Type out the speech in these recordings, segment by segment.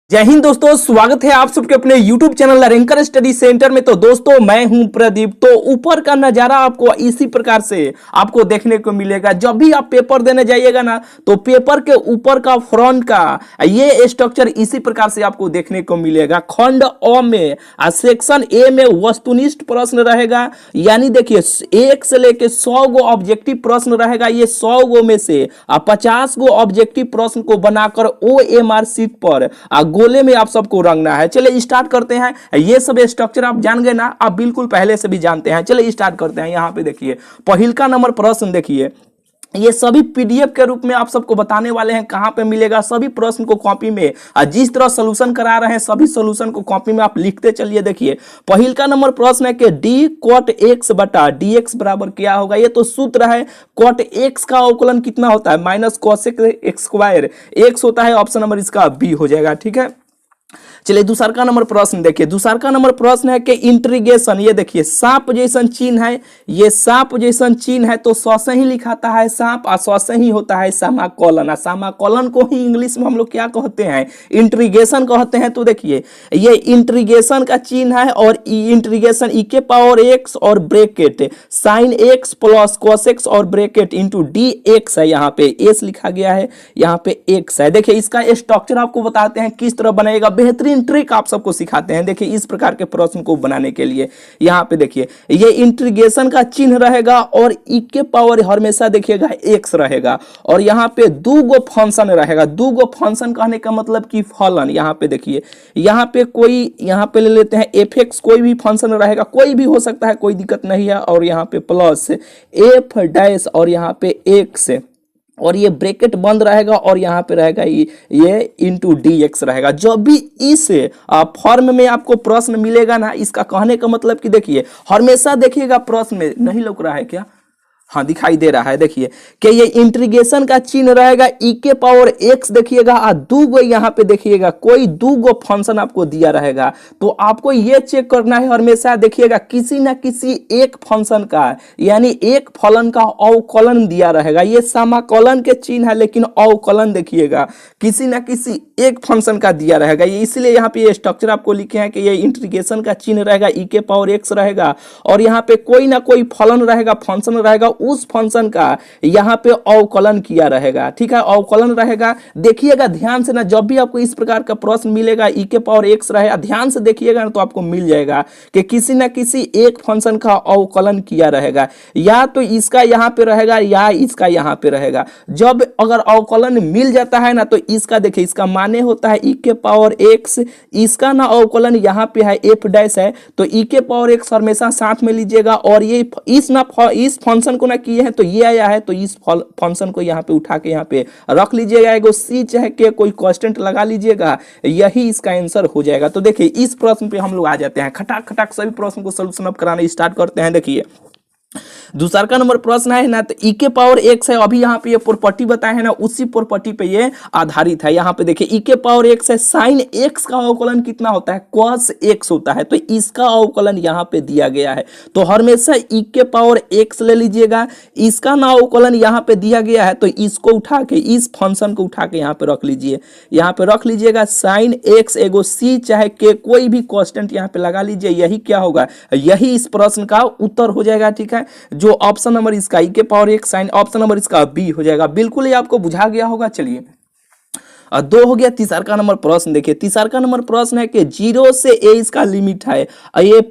जय हिंद दोस्तों, स्वागत है आप सबके अपने YouTube channel ranker study centre में। तो दोस्तों मैं हूं प्रदीप। तो ऊपर का नजारा आपको इसी प्रकार से आपको देखने को मिलेगा। जब भी आप पेपर देने जाइएगा ना, तो पेपर के ऊपर का फ्रंट का ये स्ट्रक्चर इसी प्रकार से आपको देखने को मिलेगा। खंड अ में सेक्शन ए में वस्तुनिष्ठ प्रश्न रहेगा, यानी देखिए 1 से लेके 100 गो ऑब्जेक्टिव प्रश्न रहेगा। ये 100 गो में से 50 गो ऑब्जेक्टिव प्रश्न को बनाकर OMR शीट पर गोले में आप सबको रंगना है। चलिए स्टार्ट करते हैं। ये सब स्ट्रक्चर आप जान गए ना, आप बिल्कुल पहले से भी जानते हैं। चलिए स्टार्ट करते हैं। यहाँ पे देखिए पहिलका नंबर प्रश्न देखिए, ये सभी PDF के रूप में आप सबको बताने वाले हैं। कहां पे मिलेगा? सभी प्रश्न को कॉपी में जिस तरह सॉल्यूशन करा रहे हैं, सभी सॉल्यूशन को कॉपी में आप लिखते चलिए। देखिए पहिल का नंबर प्रश्न है कि d cot x बटा dx बराबर क्या होगा। ये तो सूत्र है। cot x का अवकलन कितना होता है? Minus cosec x square x होता है। ऑप्शन नंबर इसका बी हो जाएगा। ठीक है, चलिए दूसरा का नंबर प्रश्न देखिए। दूसरा का नंबर प्रश्न है कि इंट्रीगेशन, ये देखिए सांप जैसन चिन्ह है, ये सांप जैसन चिन्ह है तो सौ से ही लिखाता है सांप, और सौ से ही होता है समाकलन। समाकलन को ही इंग्लिश में हम लोग क्या कहते हैं? इंट्रीगेशन कहते हैं। तो देखिए ये इंट्रीगेशन का चिन्ह है, और इंट्रीगेशन e के पावर x और bracket sine x plus cos x और ब्रैकेट इंटू dx है। यहाँ पे s लिखा गया है, यहाँ पे x है। देखिए इसका स्ट्रक्चर आपको बताते हैं किस तरह बनेगा। बेहतरीन ट्रिक आप सबको सिखाते हैं। देखिए इस प्रकार के प्रश्न को बनाने के लिए यहाँ पे देखिए ये इंटीग्रेशन का चिन्ह रहेगा, और e के पावर हमेशा देखिएगा x रहेगा, और यहाँ पे दो गो फंक्शन रहेगा। दो गो फंक्शन कहने का मतलब कि फलन। यहाँ पे देखिए यहाँ पे कोई, यहाँ पे ले लेते हैं fx, कोई भी फंक्शन रहेगा, कोई भी हो सकता है, कोई दिक्कत नहीं है। और यहाँ पे प्लस f डैश और यहाँ पे x, और ये ब्रैकेट बंद रहेगा, और यहाँ पे रहेगा ये इंटू dx रहेगा। जब भी इस फॉर्म में आपको प्रश्न मिलेगा ना, इसका कहने का मतलब कि देखिए हमेशा देखिएगा प्रश्न में नहीं लग रहा है क्या? हाँ दिखाई दे रहा है। देखिए कि ये इंटीग्रेशन का चिन्ह रहेगा e के पावर x देखिएगा, और दो गो यहाँ पे देखिएगा कोई दो गो फंक्शन आपको दिया रहेगा। तो आपको ये चेक करना है हमेशा देखिएगा किसी ना किसी एक फंक्शन का, यानी एक फलन का अवकलन दिया रहेगा। ये समाकलन के चिन्ह है, लेकिन अवकलन देखिएगा किसी ना किसी एक फंक्शन का दिया रहेगा। ये इसलिए यहाँ पे ये स्ट्रक्चर आपको लिखे हैं कि ये इंटीग्रेशन का चिन्ह रहेगा, e के पावर x रहेगा, और यहाँ पे कोई ना कोई फलन रहेगा, फंक्शन रहेगा, उस फंक्शन का यहाँ पे अवकलन किया रहेगा। ठीक है, अवकलन रहेगा। देखिएगा ध्यान से ना, जब भी आपको इस प्रकार का प्रश्न मिलेगा e के पावर x रहेगा, ध्यान से देखिएगा ना, तो आपको मिल जाएगा कि किसी ना किसी एक फंक्शन का अवकलन किया रहेगा। या तो इसका यहाँ पे रहेगा, या इसका यहाँ पे रहेगा। जब अगर अवकलन मिल जाता है ना, तो इसका देखिए, इसका माने होता है e के पावर x, इसका ना अवकलन यहाँ पे है f डैश है, तो e के पावर x हमेशा साथ में लीजिएगा। और ये इस फंक्शन को ना किए हैं तो ये आया है, तो इस फंक्शन को यहाँ पे उठा के यहाँ पे रख लीजिएगा। एगो c चाहे के कोई कांस्टेंट लगा लीजिएगा, यही इसका आंसर हो जाएगा। तो देखिए इस प्रश्न पे हम लोग आ जाते हैं। खटाक खटाक सभी प्रश्न को सॉल्यूशन अब कराना स्टार्ट करते हैं। देखिए दूसरा का नंबर प्रश्न है ना, तो e के पावर x है। अभी यहाँ पे ये प्रॉपर्टी बताए हैं ना, उसी प्रॉपर्टी पे ये आधारित है। यहाँ पे देखिए e के पावर x है, साइन x का अवकलन कितना होता है? cos x होता है। तो इसका अवकलन यहाँ पे दिया गया है, तो हमेशा e के पावर x ले लीजिएगा। इसका ना अवकलन यहाँ पे दिया गया है, तो इसको उठा के, इस फंक्शन को उठा के यहाँ पे रख लीजिए। यहाँ पे रख लीजिएगा साइन x, एगो c चाहे के कोई भी कॉन्स्टेंट यहाँ पे लगा लीजिए। यही क्या होगा? यही इस प्रश्न का उत्तर हो जाएगा। ठीक है, जो ऑप्शन नंबर इसका e के power x sine, option number इसका बी हो जाएगा। बिल्कुल ही आपको बुझा गया होगा। चलिए दो हो गया। तीसरा का नंबर प्रश्न देखिए। तीसरा का नंबर प्रश्न है कि 0 से a इसका लिमिट है, ये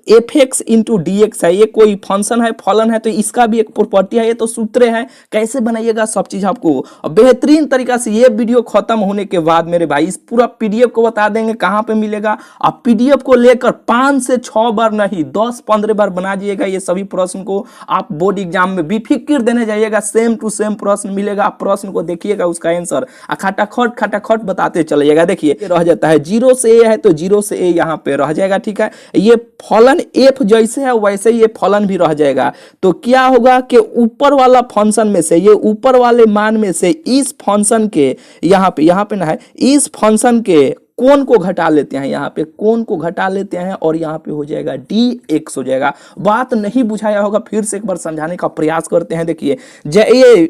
fx इंटू dx है। ये कोई फंक्शन है, फलन है, तो इसका भी एक प्रॉपर्टी है। ये तो सूत्र है, कैसे बनाइएगा सब चीज आपको बेहतरीन तरीका से ये वीडियो खत्म होने के बाद मेरे भाई इस पूरा PDF को बता देंगे कहाँ पे मिलेगा। आप PDF को लेकर 5 से 6 बार नहीं 10-15 बार बना दिएगा। ये सभी प्रश्न को आप बोर्ड एग्जाम में बेफिक्र देने जाइएगा, सेम टू सेम प्रश्न मिलेगा। आप प्रश्न को देखिएगा, उसका आंसर खटाखट बताते चलिएगा। देखिए रह जाता है 0 से a है, तो 0 से a यहाँ पे रह जाएगा। ठीक है, ये फलन f जैसे है वैसे ही ये फलन भी रह जाएगा। तो क्या होगा कि ऊपर वाला फंक्शन में से, ये ऊपर वाले मान में से इस फंक्शन के यहाँ पे ना है, इस फंक्शन के कोण को घटा लेते हैं, यहाँ पे कोण को घटा लेते हैं और यहाँ पे हो जाएगा dx हो जाएगा। बात नहीं बुझाया होगा, फिर से एक बार समझाने का प्रयास करते हैं। देखिए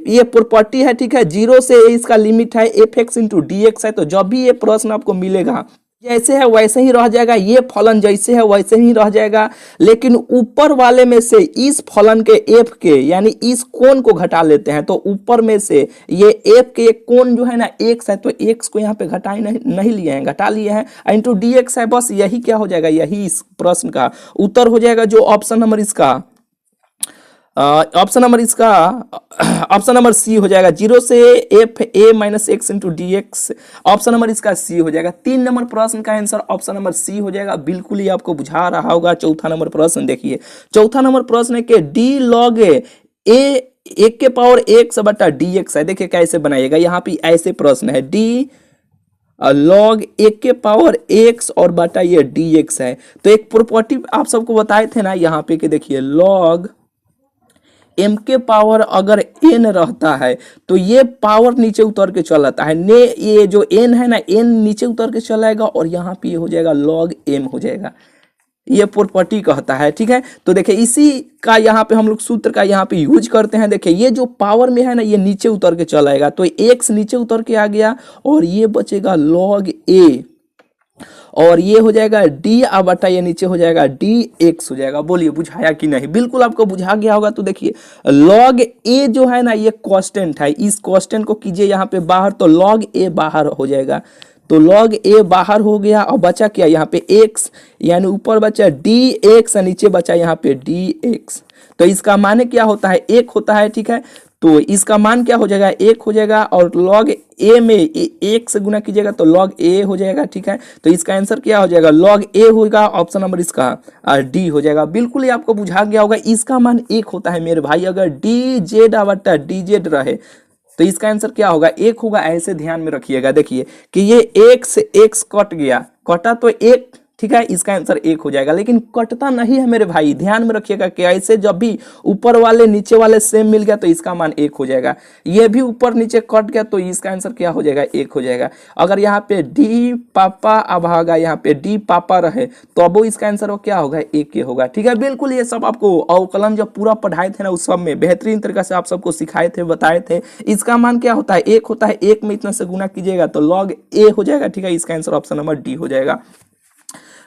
ये प्रॉपर्टी है, ठीक है, 0 से इसका लिमिट है fx इंटू dx है। तो जब भी ये प्रश्न आपको मिलेगा जैसे है वैसे ही रह जाएगा, ये फलन जैसे है वैसे ही रह जाएगा, लेकिन ऊपर वाले में से इस फलन के f के यानी इस कोण को घटा लेते हैं। तो ऊपर में से ये f के कोण जो है ना x है, तो x को यहाँ पे घटाई नहीं लिए हैं, घटा लिए हैं, इंटू dx है। बस यही क्या हो जाएगा, यही इस प्रश्न का उत्तर हो जाएगा, जो ऑप्शन नंबर सी हो जाएगा। 0 से F A minus x into d x, option number इसका सी हो जाएगा। 3 नंबर प्रश्न का आंसर ऑप्शन नंबर सी हो जाएगा। बिल्कुल ही आपको बुझा रहा होगा। चौथा नंबर प्रश्न देखिए, चौथा नंबर प्रश्न है कि डी लॉग ए 1 के पावर एक्स बटा डी एक्स है। देखिए कैसे बनाइएगा, यहाँ पे ऐसे प्रश्न है, डी लॉग 1 के पावर x और बटा ये dx है। तो एक प्रॉपर्टी आप सबको बताए थे ना यहाँ पे कि देखिए लॉग m के पावर अगर n रहता है तो ये पावर नीचे उतर के चल आता है, ने ये जो n है ना, n नीचे उतर के चल आएगा और यहाँ पे ये हो जाएगा log m हो जाएगा, ये प्रॉपर्टी कहता है। ठीक है, तो देखिए इसी का यहाँ पे हम लोग सूत्र का यहाँ पे यूज करते हैं। देखिए ये जो पावर में है ना, ये नीचे उतर के चल आएगा, तो x नीचे उतर के आ गया और ये बचेगा log a और ये हो जाएगा d बटा ये नीचे हो जाएगा dx हो जाएगा। बोलिए बुझाया कि नहीं? बिल्कुल आपको बुझा गया होगा। तो देखिए log a जो है ना, ये कांस्टेंट है, इस कांस्टेंट को कीजिए यहाँ पे बाहर, तो log a बाहर हो जाएगा। तो log a बाहर हो गया और बचा क्या यहाँ पे x, यानी ऊपर बचा dx और नीचे बचा यहाँ पे dx। तो इसका मान क्या होता है, 1 होता है। ठीक है, तो इसका मान क्या हो जाएगा, 1 हो जाएगा और log a में 1 से गुना कीजिएगा तो log a हो जाएगा। ठीक है, तो इसका आंसर क्या हो जाएगा, log a होगा, ऑप्शन नंबर इसका डी हो जाएगा। बिल्कुल ही आपको बुझा गया होगा। इसका मान 1 होता है मेरे भाई, अगर dz बटा dz रहे तो इसका आंसर क्या होगा, 1 होगा। ऐसे ध्यान में रखिएगा। देखिए कि ये x कट गया, कटा तो 1, ठीक है, इसका आंसर 1 हो जाएगा, लेकिन कटता नहीं है मेरे भाई, ध्यान में रखिएगा कि ऐसे जब भी ऊपर वाले नीचे वाले सेम मिल गया तो इसका मान 1 हो जाएगा। ये भी ऊपर नीचे कट गया तो इसका आंसर क्या हो जाएगा, 1 हो जाएगा। अगर यहाँ पे डी पापा अभागा यहाँ पे डी पापा रहे तो अब वो इसका आंसर वो क्या होगा, 1 के होगा। ठीक है, बिल्कुल ये सब आपको अवकलन जब पूरा पढ़ाए थे ना, उस सब में बेहतरीन तरीके से आप सबको सिखाए थे, बताए थे। इसका मान क्या होता है, 1 होता है, 1 में इतना से गुना कीजिएगा तो log a हो जाएगा। ठीक है, इसका आंसर ऑप्शन नंबर डी हो जाएगा।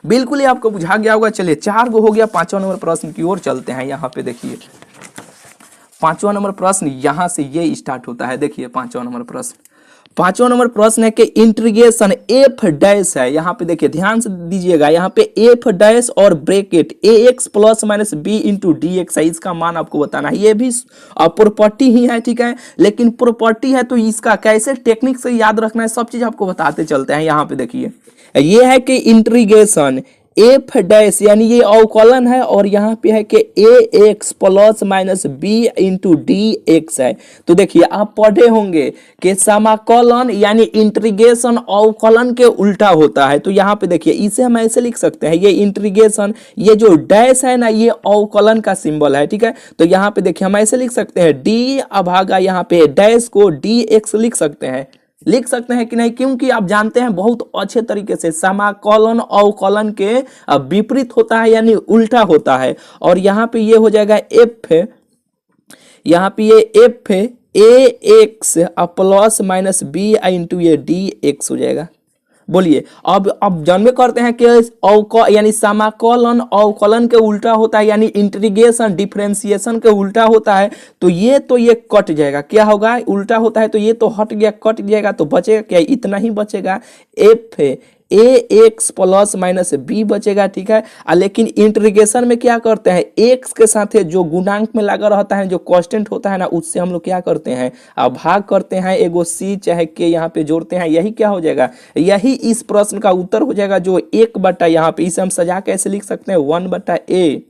बिल्कुल ही आपको बुझा गया होगा। चलिए 4 गो हो गया, 5वां नंबर प्रश्न की ओर चलते हैं। यहाँ पे देखिए 5वां नंबर प्रश्न यहाँ से ये स्टार्ट होता है। देखिए 5वां नंबर प्रश्न है कि इंटीग्रेशन एफ डैश है। यहाँ पे देखिए ध्यान से दीजिएगा, यहाँ पे एफ डैश और bracket a x plus minus b into d x है। इसका मान आपको बताना है। ये भी प्रॉपर्टी ही है, ठीक है, लेकिन प्रॉपर्टी है तो इसका कैसे टेक्निक से याद रखना है, सब चीज आपको बताते चलते हैं। यहाँ पे देखिए ये है कि इंटीग्रेशन एफ डैश यानी ये अवकलन है और यहाँ पे है कि a x plus minus b into d x है। तो देखिए आप पढ़े होंगे कि समाकलन यानी इंटीग्रेशन अवकलन के उल्टा होता है। तो यहाँ पे देखिए इसे हम ऐसे लिख सकते हैं, ये इंटीग्रेशन, ये जो डैश है ना, ये अवकलन का सिंबल है। ठीक है, तो यहाँ पे देखिए हम ऐसे लिख सकते हैं, डी अभागा यहाँ पे डैश को डी एक्स लिख सकते हैं कि नहीं, क्योंकि आप जानते हैं बहुत अच्छे तरीके से समाकलन अवकलन के विपरीत होता है यानी उल्टा होता है। और यहाँ पे ये हो जाएगा एफ, यहाँ पे ये एफ ए x plus minus b into ये डी एक्स हो जाएगा। बोलिए अब जन्म करते हैं कि यानी समाकलन अवकलन के उल्टा होता है, यानी इंटीग्रेशन डिफरेंशिएशन के उल्टा होता है। तो ये कट जाएगा, क्या होगा, उल्टा होता है तो ये तो हट गया, कट जाएगा, तो बचेगा क्या, इतना ही बचेगा, एफ ए एक्स प्लस माइनस बी बचेगा। ठीक है, लेकिन इंटीग्रेशन में क्या करते हैं, एक्स के साथ जो गुणांक में लगा रहता है, जो कांस्टेंट होता है ना, उससे हम लोग क्या करते हैं, भाग करते हैं, एगो सी चाहे के यहाँ पे जोड़ते हैं। यही क्या हो जाएगा, यही इस प्रश्न का उत्तर हो जाएगा, जो 1 बटा यहाँ पे, इसे हम सजा कैसे लिख सकते हैं, 1 बटा A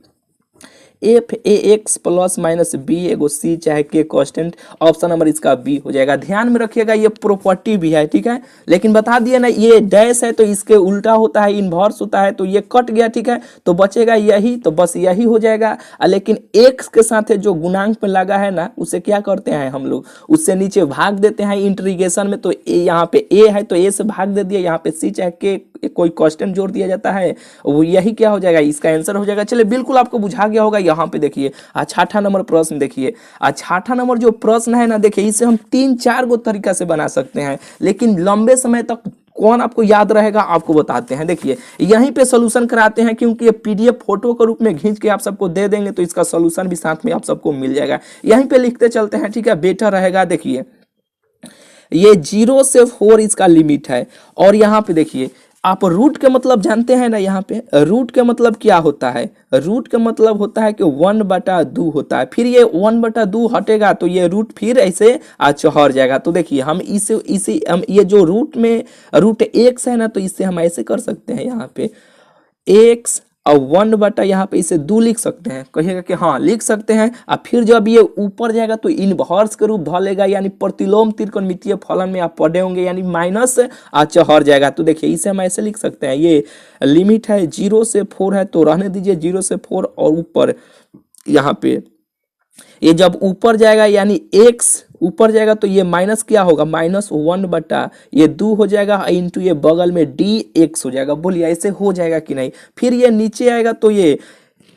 F A x plus minus B एगो सी चाहे के कांस्टेंट, ऑप्शन नंबर इसका बी हो जाएगा। ध्यान में रखिएगा ये प्रॉपर्टी भी है, ठीक है, लेकिन बता दिए ना ये डैश है तो इसके उल्टा होता है, इन्वर्स होता है, तो ये कट गया, ठीक है, तो बचेगा यही, तो बस यही हो जाएगा। लेकिन एक्स के साथ जो गुणांक पे लगा है ना उसे क्या करते हैं हम लोग, उससे नीचे भाग देते हैं इंटीग्रेशन में, तो यहाँ पे ए है तो ए से भाग दे दिया, यहाँ पे सी चाहे के कोई कांस्टेंट जोड़ दिया जाता है, वो यही क्या हो जाएगा, इसका आंसर हो जाएगा। चलिए बिल्कुल आपको बुझा गया होगा। यहाँ पे देखिए छठा नंबर प्रश्न देखिए, छठा नंबर जो प्रश्न है ना, देखिए इसे हम 3-4 गो तरीका से बना सकते हैं, लेकिन लंबे समय तक कौन आपको याद रहेगा आपको बताते हैं। देखिए यहीं पे सोल्यूशन कराते हैं, क्योंकि ये पीडीएफ फोटो के रूप में खींच के आप सबको दे देंगे तो इसका सोल्यूशन भी साथ में आप सबको मिल जाएगा। यहीं पे लिखते चलते हैं, ठीक है, बेटर रहेगा। देखिए ये 0 से 4 इसका लिमिट है, और यहाँ पे देखिए आप रूट के मतलब जानते हैं ना, यहाँ पे रूट के मतलब क्या होता है, रूट का मतलब होता है कि 1/2 होता है, फिर ये 1/2 हटेगा तो ये रूट फिर ऐसे चढ़ जाएगा। तो देखिए हम इसे हम ये जो रूट में रूट एक्स है ना, तो इससे हम ऐसे कर सकते हैं, यहाँ पे एक्स और 1/, यहाँ पे इसे 2 लिख सकते हैं, कहिएगा कि हाँ लिख सकते हैं। और फिर जब ये ऊपर जाएगा तो इनवर्स के रूप धलेगा, यानी प्रतिलोम त्रिकोणमितीय फलन में आप पढ़े होंगे, यानी माइनस चढ़ जाएगा। तो देखिए इसे हम ऐसे लिख सकते हैं, ये लिमिट है 0 से 4 है, तो रहने दीजिए 0 से 4, और ऊपर यहाँ पे ये जब ऊपर जाएगा यानी x ऊपर जाएगा तो ये माइनस क्या होगा, -1/, ये 2 हो जाएगा, इंटू ये बगल में dx हो जाएगा। बोलिए ऐसे हो जाएगा कि नहीं। फिर ये नीचे आएगा तो ये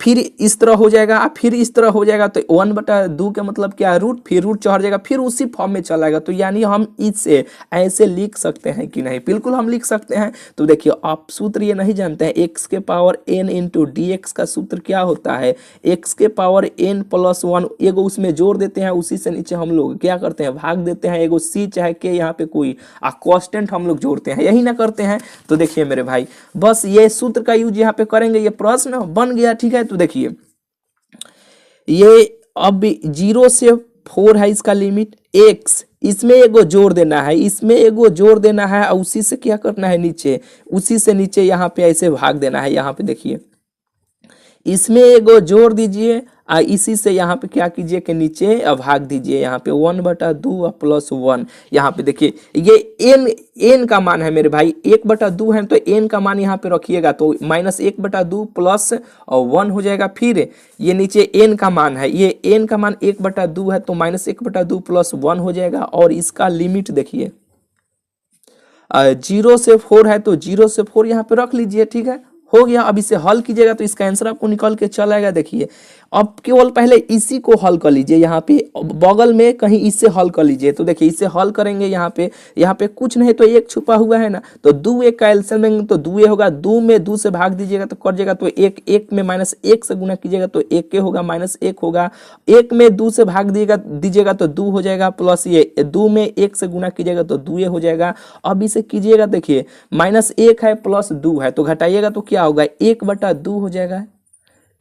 फिर इस तरह हो जाएगा, फिर इस तरह हो जाएगा, तो 1/2 का मतलब क्या है, रूट, फिर रूट चढ़ जाएगा, फिर उसी फॉर्म में चला जाएगा। तो यानी हम इसे ऐसे लिख सकते हैं कि नहीं, बिल्कुल हम लिख सकते हैं। तो देखिए आप सूत्र ये नहीं जानते हैं, x के पावर n इंटू dx का सूत्र क्या होता है, x के पावर n + 1, एगो उसमें जोड़ देते हैं, उसी से नीचे हम लोग क्या करते हैं, भाग देते हैं, एगो c चाहे के यहाँ पे कोई कांस्टेंट हम लोग जोड़ते हैं, यही ना करते हैं। तो देखिए मेरे भाई बस ये सूत्र का यूज यहाँ पे करेंगे, ये प्रश्न बन गया, ठीक है। तो देखिए ये अब 0 से 4 है इसका लिमिट, x इसमें एगो जोड़ देना है, इसमें एगो जोड़ देना है, और उसी से क्या करना है, नीचे उसी से नीचे यहाँ पे ऐसे भाग देना है। यहाँ पे देखिए इसमें एगो जोड़ दीजिए, इसी से यहाँ पे क्या कीजिए कि नीचे भाग दीजिए, यहाँ पे 1/2 + 1। यहाँ पे देखिए ये n का मान है मेरे भाई, 1/2 है तो n का मान यहाँ पे रखिएगा, तो -1/2 + 1 हो जाएगा। फिर ये नीचे n का मान है, ये n का मान 1/2 है तो -1/2 + 1 हो जाएगा। और इसका लिमिट देखिए 0 से 4 है तो 0 से 4 यहाँ पे रख लीजिए, ठीक है, हो गया। अब इसे हल कीजिएगा तो इसका आंसर आपको निकल के चल आएगा। देखिए अब केवल पहले इसी को हल कर लीजिए, यहाँ पे बगल में कहीं इससे हल कर लीजिए। तो देखिए इससे हल करेंगे, यहाँ पे कुछ नहीं तो एक छुपा हुआ है ना, तो 2 1 का एलसीएम लेंगे तो 2 होगा, 2 में 2 से भाग दीजिएगा तो कट जाएगा, तो 1 में -1 से गुना कीजिएगा तो 1 के होगा, -1 होगा, 1 में 2 से भाग दीजिएगा तो 2 हो जाएगा, प्लस ये 2 में 1 से गुना कीजिएगा तो 2 हो जाएगा। अब इसे कीजिएगा, देखिए -1 है प्लस 2 है, तो घटाइएगा तो क्या होगा, 1/2 हो जाएगा,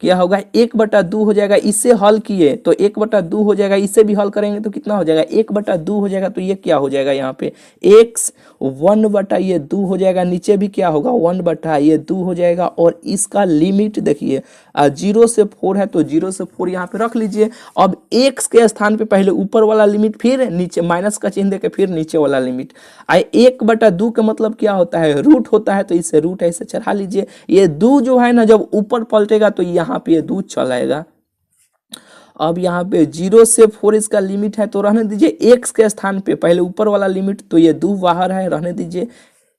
क्या होगा 1/2 हो जाएगा। इससे हल किए तो 1/2 हो जाएगा, इससे भी हल करेंगे तो कितना हो जाएगा, 1/2 हो जाएगा। तो ये क्या हो जाएगा, यहाँ पे x 1/2 हो जाएगा, नीचे भी क्या होगा 1/2 हो जाएगा। और इसका लिमिट देखिए 0 से 4 है तो 0 से 4 यहाँ पे रख लीजिए। अब x के स्थान पे पहले ऊपर वाला लिमिट, फिर नीचे माइनस का चिन्ह देके फिर नीचे वाला लिमिट। 1/2 का मतलब क्या होता है, रूट होता है, तो इससे रूट ऐसे चढ़ा लीजिए। ये 2 जो है ना जब ऊपर पलटेगा तो यहाँ पे ये 2 चलाएगा। अब यहाँ पे 0 से 4 इसका लिमिट है तो रहने दीजिए, x के स्थान पे पहले ऊपर वाला लिमिट, तो ये 2 बाहर है, रहने दीजिए।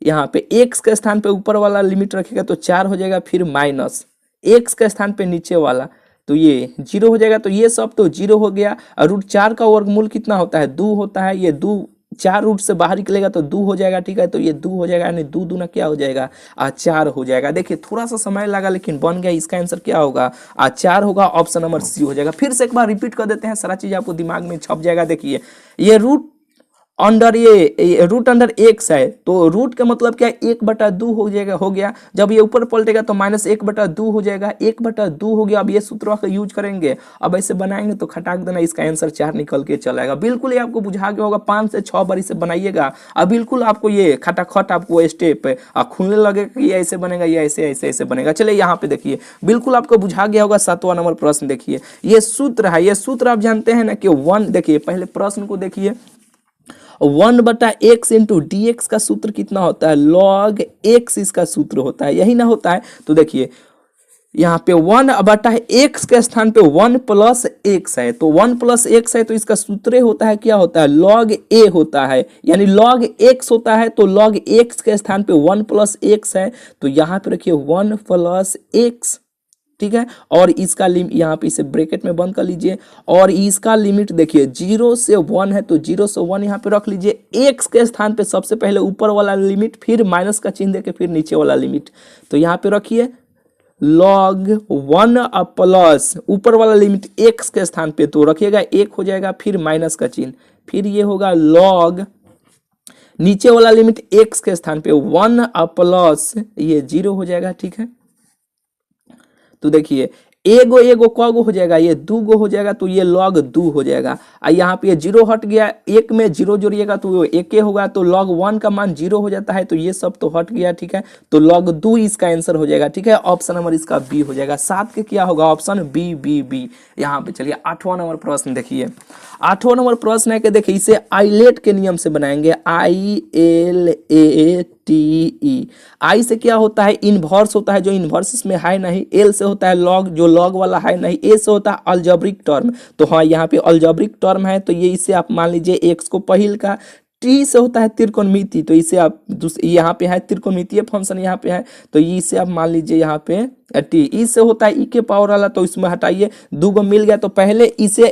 यहाँ पे x के स्थान पे ऊपर वाला लिमिट रखेगा तो 4 हो जाएगा, फिर माइनस x के स्थान पे नीचे वाला तो ये 0 हो जाएगा। तो ये सब तो 0 हो गया। और √4 का वर्गमूल कितना होता है, 2 होता है, ये 2 4 रूट से बाहर निकलेगा तो 2 हो जाएगा, ठीक है। तो ये 2 हो जाएगा, यानी 2 दूना क्या हो जाएगा, 4 हो जाएगा। देखिए थोड़ा सा समय लगा लेकिन बन गया। इसका आंसर क्या होगा, 4 होगा, ऑप्शन नंबर सी हो जाएगा। फिर से एक बार रिपीट कर देते हैं, सारा चीज आपको दिमाग में छप जाएगा। देखिए ये अंडर ये रूट अंडर एक्स है, तो रूट का मतलब क्या है, 1/2 हो गया। जब ये ऊपर पलटेगा तो -1/2 हो जाएगा, 1/2 हो गया। अब ये सूत्र का यूज करेंगे, अब ऐसे बनाएंगे तो खटाक देना, इसका आंसर 4 निकल के चला आएगा। बिल्कुल ये आपको बुझा गया होगा, 5 से 6 बार इसे बनाइएगा, अब बिल्कुल आपको ये खटाखट आपको स्टेप खुलने लगेगा कि ऐसे बनेगा, ये ऐसे ऐसे ऐसे बनेगा। चलिए यहाँ पे देखिए, बिल्कुल आपको बुझा गया होगा। 7वां नंबर प्रश्न देखिए, ये सूत्र है, ये सूत्र आप जानते हैं ना कि 1, देखिए पहले प्रश्न को देखिए, 1/x इंटू डी एक्स का सूत्र कितना होता है, log x इसका सूत्र होता है, यही ना होता है। तो देखिए यहाँ पे 1/x के स्थान पे 1 + x है, तो 1 + x है, तो इसका सूत्र होता है, क्या होता है, log a होता है, यानी log x होता है। तो log x के स्थान पे 1 + x है, तो यहाँ पे रखिए 1 + x, ठीक है। और इसका लिमिट यहाँ पे इसे ब्रैकेट में बंद कर लीजिए, और इसका लिमिट देखिए 0 से 1 है, तो 0 से 1 यहाँ पे रख लीजिए। x के स्थान पे सबसे पहले ऊपर वाला लिमिट, फिर माइनस का चिन्ह देके फिर नीचे वाला लिमिट, तो यहाँ पे रखिए log 1 प्लस ऊपर वाला लिमिट x के स्थान पे तो रखिएगा 1 हो जाएगा, फिर माइनस का चिन्ह, फिर ये होगा log नीचे वाला लिमिट x के स्थान पे 1 प्लस ये 0 हो जाएगा, ठीक है। तो देखिए एगो एगो कगो हो जाएगा, ये 2 हो जाएगा, तो ये log 2 हो जाएगा। यहाँ पे ये 0 हट गया, 1 में 0 जोड़िएगा तो वो 1 होगा, तो log 1 का मान 0 हो जाता है, तो ये सब तो हट गया, ठीक है। तो log 2 इसका आंसर हो जाएगा, ठीक है। ऑप्शन नंबर इसका बी हो जाएगा। 7 के क्या होगा, ऑप्शन बी बी बी। यहाँ पे चलिए 8वां नंबर प्रश्न देखिए, 8वां नंबर प्रश्न है कि देखिए इसे आइलेट के नियम से बनाएंगे, ILATE। आई से क्या होता है, इनवर्स होता है, जो इनवर्स इसमें है नहीं। एल से होता है लॉग, जो लॉग वाला है नहीं। ए से होता है अलजेब्रिक टर्म, तो हाँ यहाँ पे अलजेब्रिक टर्म है, तो ये इसे आप मान लीजिए एक्स को पहिल का। टी से होता है त्रिकोणमिति, तो इसे आप यहाँ पे है त्रिकोणमितीय फंक्शन, यहाँ पे है, तो इसे आप मान लीजिए यहाँ पे टी। ई से होता है ई के पावर वाला, तो इसमें हटाइए, 2 गो मिल गया, तो पहले इसे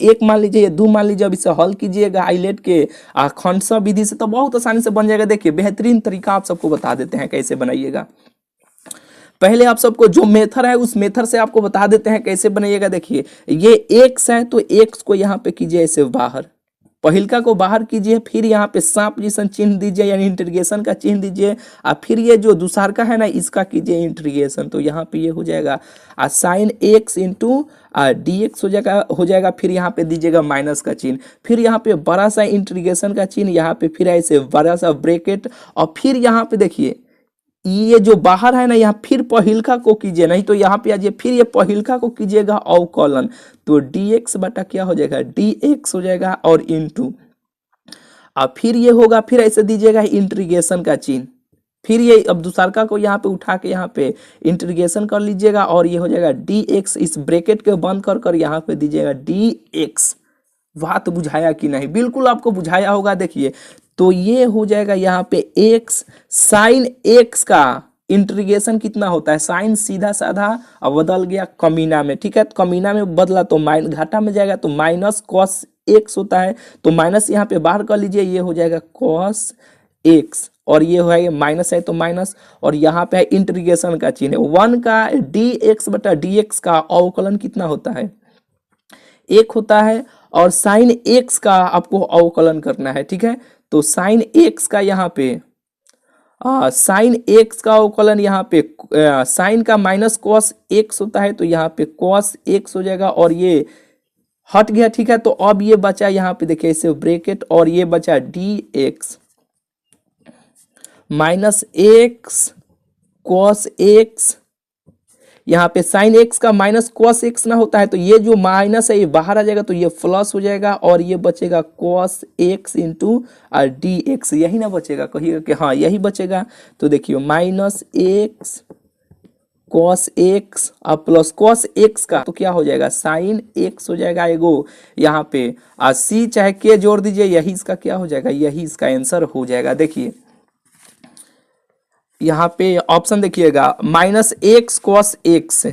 1 मान लीजिए, ये 2 मान लीजिए। अब इसे हल कीजिएगा आइलेट के खंडसा विधि से, तो बहुत आसानी से बन जाएगा। देखिए बेहतरीन तरीका आप सबको बता देते हैं कैसे बनाइएगा। पहले आप सबको जो मेथड है उस मेथड से आपको बता देते हैं कैसे बनाइएगा। देखिए ये एक्स है, तो एक्स को यहाँ पे कीजिए ऐसे बाहर, पहिलका को बाहर कीजिए, फिर यहाँ पे सांप जैसा चिन्ह दीजिए, यानी इंटीग्रेशन का चिन्ह दीजिए, और फिर ये जो दूसरा है ना इसका कीजिए इंटीग्रेशन, तो यहाँ पे ये हो जाएगा sin x इंटू dx हो जाएगा। फिर यहाँ पे दीजिएगा माइनस का चिन्ह, फिर यहाँ पे बड़ा सा इंटीग्रेशन का चिन्ह, यहाँ पे फिर ऐसे बड़ा सा ब्रैकेट, और फिर यहाँ पे देखिए ये जो बाहर है ना, यहाँ फिर पहिलका को कीजिए, नहीं तो यहाँ पे आइए, फिर ये पहिलका को कीजिएगा अवकलन, तो dx बटा क्या हो जाएगा, dx हो जाएगा, और इंटू अब फिर ये होगा, फिर ऐसे दीजिएगा इंटीग्रेशन का चिन्ह, फिर ये अब दूसरा को यहाँ पे उठा के यहाँ पे इंटीग्रेशन कर लीजिएगा, और ये हो जाएगा dx, इस ब्रैकेट के बंद कर कर यहाँ पे दीजिएगा dx। बात बुझाया कि नहीं, बिल्कुल आपको बुझाया होगा। देखिए तो ये हो जाएगा यहाँ पे x sin x का इंटीग्रेशन कितना होता है, साइन सीधा साधा अब बदल गया कमीना में, ठीक है। कमीना में बदला तो घाटा में जाएगा, तो माइनस cos x होता है, तो माइनस यहाँ पे बाहर कर लीजिए, ये हो जाएगा cos x, और ये है माइनस है तो माइनस, और यहाँ पे है इंटीग्रेशन का चिन्ह, 1 का dx बटा dx का अवकलन कितना होता है, 1 होता है, और साइन x का आपको अवकलन करना है, ठीक है। तो साइन x का यहाँ पे साइन x का अवकलन यहाँ पे साइन का माइनस cos x होता है, तो यहाँ पे cos x हो जाएगा, और ये हट गया, ठीक है। तो अब ये बचा यहाँ पे देखिए इसे ब्रैकेट, और ये बचा dx minus x cos x, यहाँ पे साइन x का माइनस cos x ना होता है, तो ये जो माइनस है ये बाहर आ जाएगा, तो ये प्लस हो जाएगा, और ये बचेगा cos x इंटू dx, यही ना बचेगा, कहिएगा कि हाँ यही बचेगा। तो देखिए माइनस x cos x और प्लस cos x का तो क्या हो जाएगा, साइन x हो जाएगा एगो, यहाँ पे c चाहे k जोड़ दीजिए, यही इसका क्या हो जाएगा, यही इसका आंसर हो जाएगा। देखिए यहाँ पे ऑप्शन देखिएगा, minus x cos x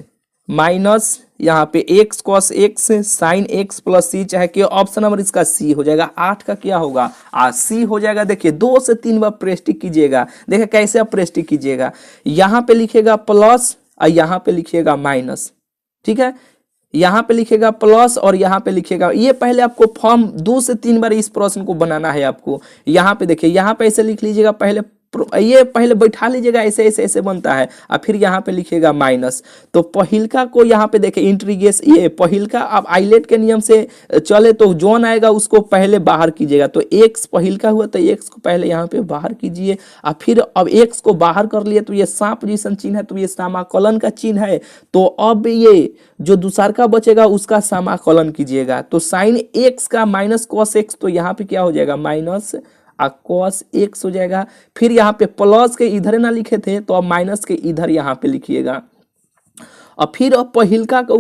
minus यहाँ पे x cos x sine x plus c चाहे कि ऑप्शन नंबर इसका c हो जाएगा। 8 का क्या होगा, c हो जाएगा। देखिए 2 से 3 बार प्रेस्टिक कीजिएगा, देखिए कैसे आप प्रेस्टिक कीजिएगा, यहाँ पे लिखिएगा प्लस और यहाँ पे लिखिएगा माइनस, ठीक है। यहाँ पे लिखेगा प्लस और यहाँ पे लिखेगा, ये पहले आपको फॉर्म 2 से 3 बार इस प्रश्न को बनाना है आपको। यहाँ पे देखिए, यहाँ पे ऐसे लिख लीजिएगा, पहले ये पहले बैठा लीजिएगा, ऐसे ऐसे ऐसे बनता है और फिर यहाँ पे लिखेगा माइनस। तो पहिलका को यहाँ पे देखिए इंट्रीगेस, ये पहिलका आप आइलेट के नियम से चले तो जोन आएगा उसको पहले बाहर कीजिएगा। तो एक्स पहिलका हुआ तो एक्स को पहले यहाँ पे बाहर कीजिए और फिर अब एक्स को बाहर कर लिए तो ये सांप जैसन चिन्ह है, तो ये समाकलन का चिन्ह है। तो अब ये जो दूसर का बचेगा उसका समाकलन कीजिएगा। तो साइन एक्स का माइनस कॉस एक्स, तो यहाँ पे क्या हो जाएगा माइनस कॉस एक्स हो जाएगा। फिर यहाँ पे प्लस के इधर ना लिखे थे तो अब माइनस के इधर यहाँ पे लिखिएगा और फिर अब पहिलका को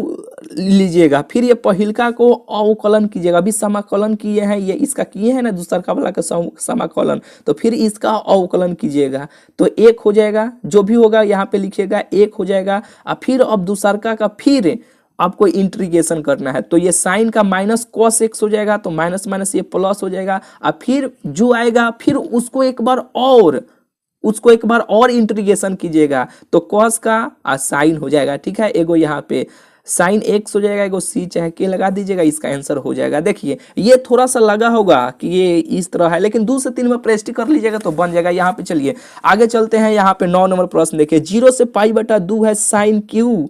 लीजिएगा, फिर ये पहिलका को अवकलन कीजिएगा। अभी समाकलन किए हैं, ये इसका किए हैं ना दूसर का वाला का समाकलन, तो फिर इसका अवकलन कीजिएगा तो एक हो जाएगा, जो भी होगा यहाँ पे लिखिएगा एक हो जाएगा। और फिर अब दूसर का फिर आपको इंटीग्रेशन करना है, तो ये साइन का माइनस कॉस एक्स हो जाएगा, तो माइनस माइनस ये प्लस हो जाएगा और फिर जो आएगा फिर उसको एक बार और इंटीग्रेशन कीजिएगा तो कॉस का साइन हो जाएगा। ठीक है, एगो यहाँ पे साइन एक्स हो जाएगा, एगो सी चाहे के लगा दीजिएगा, इसका आंसर हो जाएगा। देखिए ये थोड़ा सा लगा होगा कि ये इस तरह है, लेकिन 2 से 3 में प्रैक्टिस कर लीजिएगा तो बन जाएगा। यहाँ पे चलिए आगे चलते हैं। यहाँ पे 9 नंबर प्रश्न देखिए, 0 से पाई बटा 2 है sine q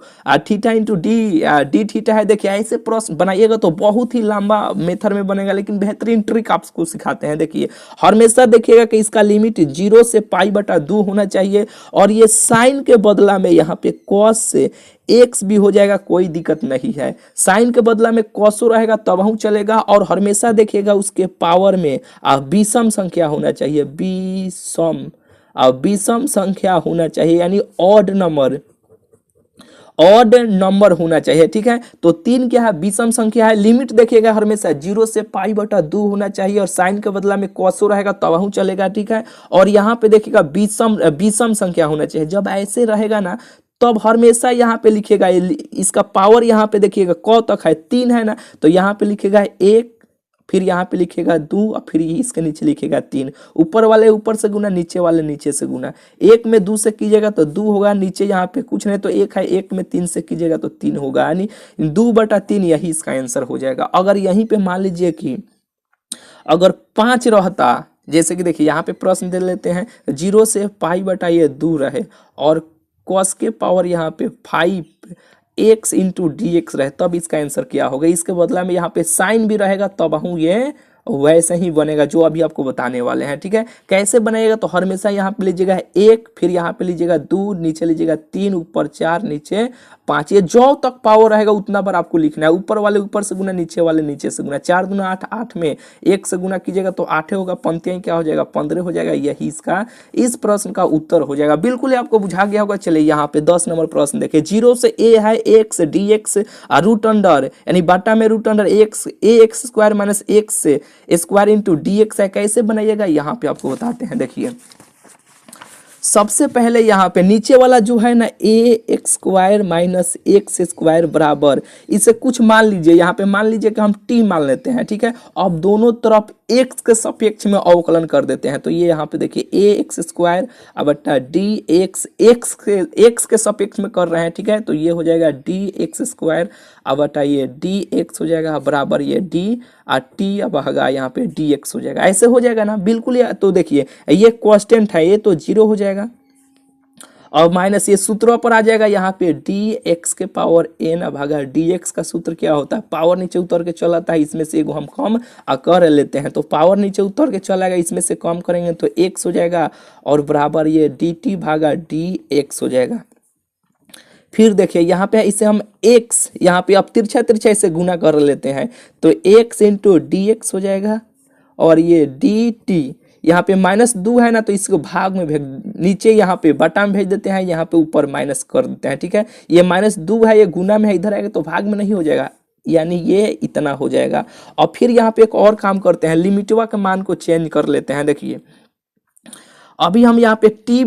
theta into d theta है। देखिए ऐसे प्रश्न बनाइएगा तो बहुत ही लंबा मेथड में बनेगा, लेकिन बेहतरीन ट्रिक आपको सिखाते हैं। देखिए हमेशा देखिएगा कि इसका लिमिट 0 से पाई बटा 2 होना चाहिए और ये साइन के बदला में यहाँ पे कॉस से एक्स भी हो जाएगा, कोई दिक्कत नहीं है। साइन के बदला में कॉसो रहेगा तब चलेगा और हमेशा देखिएगा उसके पावर में विषम संख्या होना चाहिए, विषम संख्या होना चाहिए, यानी ऑड नंबर होना चाहिए। ठीक है, तो 3 क्या है विषम संख्या है। लिमिट देखिएगा हमेशा 0 से पाई बटा 2 होना चाहिए और साइन के बदला में कॉसो रहेगा तब चलेगा। ठीक है, और यहाँ पे देखिएगा विषम संख्या होना चाहिए। जब ऐसे रहेगा ना तब हमेशा यहाँ पे लिखेगा, इसका पावर यहाँ पे देखिएगा क तक है 3 है ना, तो यहाँ पे लिखेगा 1, फिर यहाँ पे लिखेगा 2 और फिर इसके नीचे लिखेगा 3। ऊपर वाले ऊपर से गुना, नीचे वाले नीचे से गुना। 1 में 2 से कीजिएगा तो 2 होगा, नीचे यहाँ पे कुछ नहीं तो 1 है, 1 में 3 से कीजिएगा तो 3 होगा, यानी 2/3 यही इसका आंसर हो जाएगा। अगर यहीं पे मान लीजिए कि अगर 5 रहता, जैसे कि देखिए यहाँ पे प्रश्न दे लेते हैं 0 से पाई बटा ये 2 रहे और कॉस के पावर यहाँ पे 5 एक्स इंटू डी एक्स रहे, तब इसका आंसर क्या होगा। इसके बदला में यहाँ पे साइन भी रहेगा तब ये वैसे ही बनेगा जो अभी आपको बताने वाले हैं। ठीक है, कैसे बनाएगा तो हमेशा यहाँ पे लीजिएगा 1, फिर यहाँ पे लीजिएगा 2, नीचे लीजिएगा 3, ऊपर 4, नीचे 5। ये जो तक पावर रहेगा उतना बार आपको लिखना है। ऊपर वाले ऊपर से गुना, नीचे वाले नीचे से गुना। 4 दूना 8, 8 में 1 से गुना कीजिएगा तो 8 होगा, पंक्तियाँ क्या हो जाएगा 15 हो जाएगा। यही इसका इस प्रश्न का उत्तर हो जाएगा। बिल्कुल आपको बुझा गया होगा। चलिए यहाँ पे 10 नंबर प्रश्न देखिए, 0 से ए है x d x root under, यानी बाटा में root under x a x square minus x square into d x है। कैसे बनाइएगा यहाँ पे आपको बताते हैं। देखिए सबसे पहले यहाँ पे नीचे वाला जो है ना a x square minus x square बराबर, इसे कुछ मान लीजिए, यहाँ पे मान लीजिए कि हम टी मान लेते हैं। ठीक है, अब दोनों तरफ एक्स के सापेक्ष में अवकलन कर देते हैं। तो ये यहाँ पे देखिए ए एक्स स्क्वायर बटा डी एक्स, एक्स के सापेक्ष में कर रहे हैं। ठीक है, तो ये हो जाएगा डी एक्स स्क्वायर बटा ये डी एक्स हो जाएगा बराबर ये डी और टी अब होगा यहाँ पे डी एक्स हो जाएगा। ऐसे हो जाएगा ना बिल्कुल। तो देखिए ये कांस्टेंट है, ये तो 0 हो जाएगा और माइनस ये सूत्रों पर आ जाएगा यहाँ पे डी एक्स के पावर एन भागा डी एक्स का सूत्र क्या होता है, पावर नीचे उतर के चला आता है, इसमें से एगो हम कम कर लेते हैं। तो पावर नीचे उतर के चला गया, इसमें से कम करेंगे तो एक्स हो जाएगा और बराबर ये डी टी भागा डी एक्स हो जाएगा। फिर देखिए यहाँ पे इसे हम x यहाँ पे अब तिरछा तिरछा इसे गुना कर लेते हैं तो x इंटू डी एक्स हो जाएगा और ये डी टी यहाँ पे -2 है ना, तो इसको भाग में भेज, नीचे यहाँ पे बटा में भेज देते हैं, यहाँ पे ऊपर माइनस कर देते हैं। ठीक है, ये -2 है, ये गुना में है, इधर आएगा तो भाग में नहीं हो जाएगा, यानी ये इतना हो जाएगा। और फिर यहाँ पे एक और काम करते हैं, लिमिटवा के मान को चेंज कर लेते हैं। देखिए अभी हम यहाँ पे t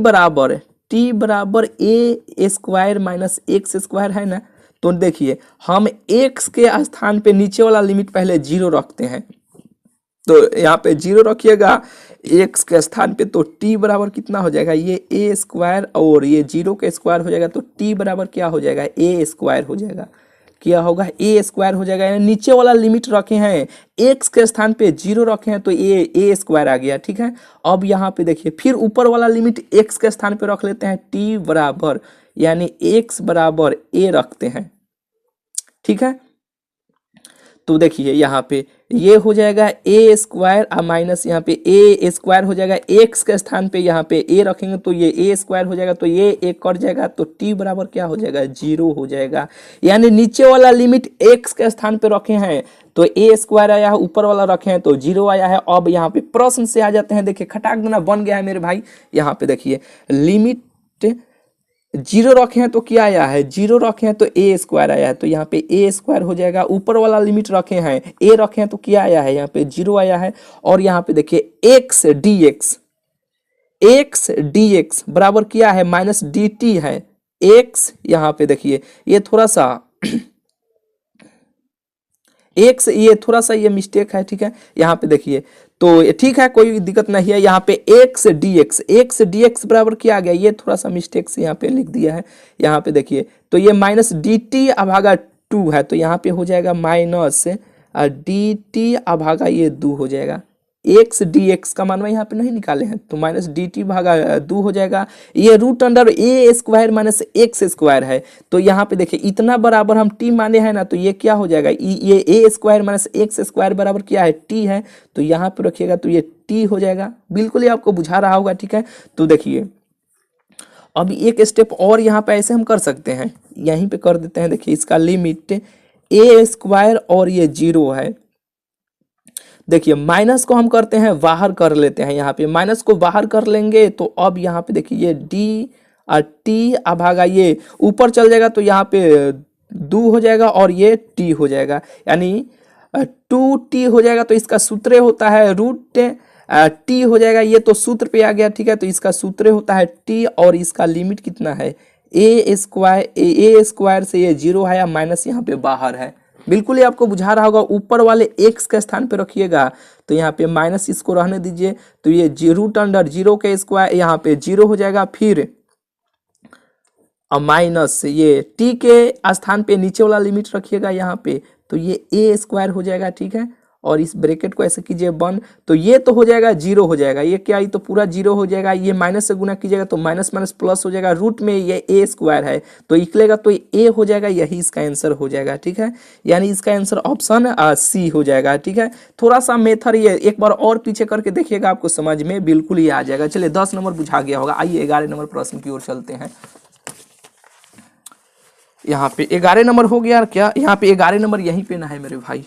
बराबर ए स्क्वायर माइनस एक्स स्क्वायर है ना, तो देखिए हम x के स्थान पे नीचे वाला लिमिट पहले 0 रखते हैं, तो यहाँ पे 0 रखिएगा x के स्थान पे, तो t बराबर कितना हो जाएगा, ये a स्क्वायर और ये 0 के स्क्वायर हो जाएगा, तो t बराबर क्या हो जाएगा, a स्क्वायर हो जाएगा। क्या होगा, ए स्क्वायर हो जाएगा। यानी नीचे वाला लिमिट रखे हैं एक्स के स्थान पे 0 रखे हैं तो ए स्क्वायर आ गया, ठीक है। अब यहाँ पे देखिए फिर ऊपर वाला लिमिट एक्स के स्थान पे रख लेते हैं, टी बराबर यानी एक्स बराबर ए रखते हैं, ठीक है। तो देखिए यहाँ पे ये हो जाएगा ए स्क्वायर माइनस यहाँ पे ए स्क्वायर हो जाएगा, एक्स के स्थान पे यहाँ पे ए रखेंगे तो ये ए स्क्वायर हो जाएगा, तो ये एक कट जाएगा तो टी बराबर क्या हो जाएगा, 0 हो जाएगा। यानी नीचे वाला लिमिट एक्स के स्थान पे रखे हैं तो ए स्क्वायर आया है, ऊपर वाला रखे हैं तो 0 आया है। अब यहाँ पे प्रश्न से आ जाते हैं, देखिए खटाक देना बन गया है मेरे भाई। यहाँ पे देखिए लिमिट 0 रखे हैं तो क्या आया है, 0 रखे हैं तो ए स्क्वायर आया है, तो यहाँ पे ए स्क्वायर हो जाएगा। ऊपर वाला लिमिट रखे हैं ए रखे हैं तो क्या आया है, यहाँ पे 0 आया है। और यहाँ पे देखिए एक्स डी एक्स बराबर क्या है, माइनस डी टी है। एक्स यहाँ पे देखिए ये थोड़ा सा एक्स ये थोड़ा सा ये मिस्टेक है, ठीक है। यहाँ पे देखिए तो ठीक है कोई दिक्कत नहीं है। यहाँ पे एक्स डी एक्स बराबर क्या आ गया, ये थोड़ा सा मिस्टेक से यहाँ पे लिख दिया है। यहाँ पे देखिए तो ये माइनस डी टी अभागा 2 है तो यहाँ पे हो जाएगा माइनस डी टी अभागा ये 2 हो जाएगा। एक्स डी एक्स का मान यहाँ पे नहीं निकाले हैं तो माइनस डी टी भागा 2 हो जाएगा। ये रूट अंडर ए स्क्वायर माइनस एक्स स्क्वायर है तो यहाँ पे देखिए इतना बराबर हम टी माने हैं ना, तो ये क्या हो जाएगा, ये ए स्क्वायर माइनस एक्स स्क्वायर बराबर क्या है, टी है। तो यहाँ पे रखिएगा तो ये टी हो जाएगा। बिल्कुल ये आपको बुझा रहा होगा, ठीक है। तो देखिए अभी एक स्टेप और यहाँ पे ऐसे हम कर सकते हैं, यहीं पे कर देते हैं। देखिए इसका लिमिट ए स्क्वायर और ये 0 है। देखिए माइनस को हम करते हैं बाहर कर लेते हैं, यहाँ पे माइनस को बाहर कर लेंगे तो अब यहाँ पे देखिए ये डी और टी अभागा ये ऊपर चल जाएगा तो यहाँ पे 2 हो जाएगा और ये टी हो जाएगा, यानी 2t हो जाएगा। तो इसका सूत्र होता है रूट टी हो जाएगा, ये तो सूत्र पे आ गया, ठीक है। तो इसका सूत्र होता है टी और इसका लिमिट कितना है, ए स्क्वायर से ये 0 है या माइनस यहाँ पे बाहर है। बिल्कुल ये आपको बुझा रहा होगा। ऊपर वाले x के स्थान पे रखिएगा तो यहाँ पे माइनस इसको रहने दीजिए तो ये रूट अंडर 0 के स्क्वायर यहाँ पे 0 हो जाएगा। फिर माइनस ये t के स्थान पे नीचे वाला लिमिट रखिएगा यहाँ पे तो ये a स्क्वायर हो जाएगा, ठीक है। और इस ब्रैकेट को ऐसे कीजिए बंद तो ये तो हो जाएगा 0 हो जाएगा, ये क्या, ये तो पूरा 0 हो जाएगा। ये माइनस से गुना कीजिएगा तो माइनस माइनस प्लस हो जाएगा। रूट में ये ए स्क्वायर है तो निकलेगा तो ए हो जाएगा, यही इसका आंसर हो जाएगा, ठीक है। यानी इसका आंसर ऑप्शन सी हो जाएगा, ठीक है। थोड़ा सा मेथड ये एक बार और पीछे करके देखिएगा, आपको समझ में बिल्कुल ही आ जाएगा। चलिए 10 नंबर बुझा गया होगा। आइए 11 नंबर प्रश्न की ओर चलते हैं। यहाँ पे 11 नंबर हो गया क्या, यहाँ पे 11 नंबर यहीं पे ना है मेरे भाई।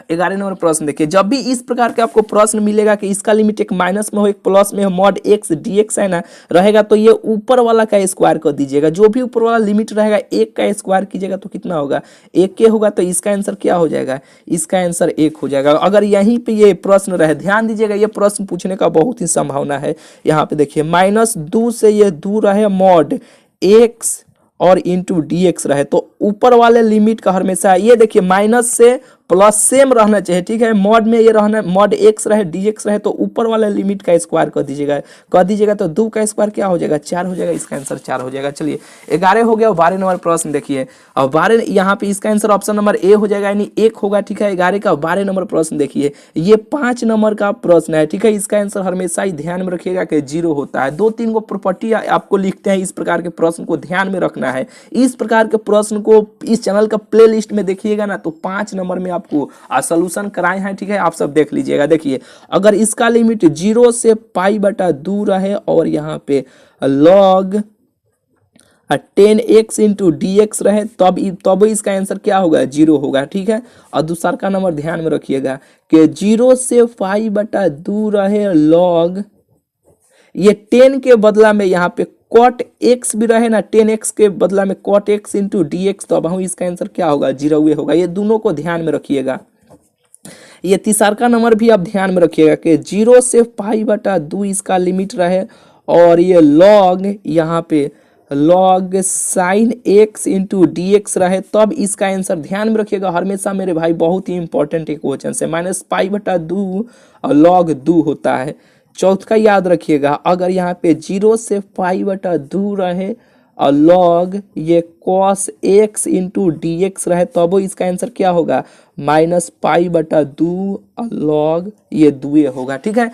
11 नंबर प्रश्न देखिए, जब भी इस प्रकार के आपको प्रश्न मिलेगा कि इसका लिमिट एक माइनस में हो एक प्लस में हो, मॉड एक्स डी एक्स है ना रहेगा तो ये ऊपर वाला का स्क्वायर कर दीजिएगा। जो भी ऊपर वाला लिमिट रहेगा एक का स्क्वायर कीजिएगा तो कितना होगा, एक के होगा। तो इसका आंसर क्या हो जाएगा, इसका आंसर 1 हो जाएगा। अगर यहीं पे ये प्रश्न रहे, ध्यान दीजिएगा ये प्रश्न पूछने का बहुत ही संभावना है। यहाँ पे देखिए माइनस 2 से ये दूर रहे मॉड एक्स और इंटू डी एक्स रहे तो ऊपर वाले लिमिट का हमेशा ये देखिए माइनस से प्लस सेम रहना चाहिए, ठीक है। मॉड में ये रहना, मॉड एक्स रहे डी एक्स रहे तो ऊपर वाले लिमिट का स्क्वायर कर दीजिएगा तो 2 का स्क्वायर क्या हो जाएगा, 4 हो जाएगा। इसका आंसर 4 हो जाएगा। चलिए 11 हो गया। 12 नंबर प्रश्न देखिए, और 12 यहाँ पे इसका आंसर ऑप्शन नंबर ए हो जाएगा, यानी 1 होगा, ठीक है। 11 का 12 नंबर प्रश्न देखिए, ये 5 नंबर का प्रश्न है, ठीक है। इसका आंसर हमेशा ही ध्यान में रखिएगा कि 0 होता है। 2-3 को प्रॉपर्टी आपको लिखते हैं, इस प्रकार के प्रश्न को ध्यान में रखना है। इस प्रकार के प्रश्न को इस चैनल का प्ले लिस्ट में देखिएगा ना तो 5 नंबर में आपको सॉल्यूशन कराए हैं, ठीक है। आप सब देख लीजिएगा। देखिए अगर इसका लिमिट 0 से पाई बटा 2 रहे और यहाँ पे log 10x into d x रहे तब इसका आंसर क्या होगा, 0 होगा, ठीक है। और दूसरा का नंबर ध्यान में रखिएगा कि 0 से पाई बटा 2 रहे लॉग ये 10 के बदला में यहाँ पे कॉट एक्स भी रहे ना, 10x के बदला में cot x into d x, तो अब इसका आंसर क्या होगा, 0 होगा। ये दोनों को ध्यान में रखिएगा। ये तीसरा का नंबर भी आप ध्यान में रखिएगा कि 0 से पाई बटा 2 इसका लिमिट रहे और ये लॉग यहाँ पे log sine x into d x रहे तब इसका आंसर ध्यान में रखिएगा। हमेशा मेरे भाई बहुत ही इंपॉर्टेंट एक क्वेश्चन है। माइनस पाई बटा 2 और लॉग 2 होता है। चौथा याद रखिएगा, अगर यहाँ पे 0 से पाई बटा 2 रहे और log ये cos x into d x रहे तब इसका आंसर क्या होगा -π/2 log ये दुए होगा। ठीक है,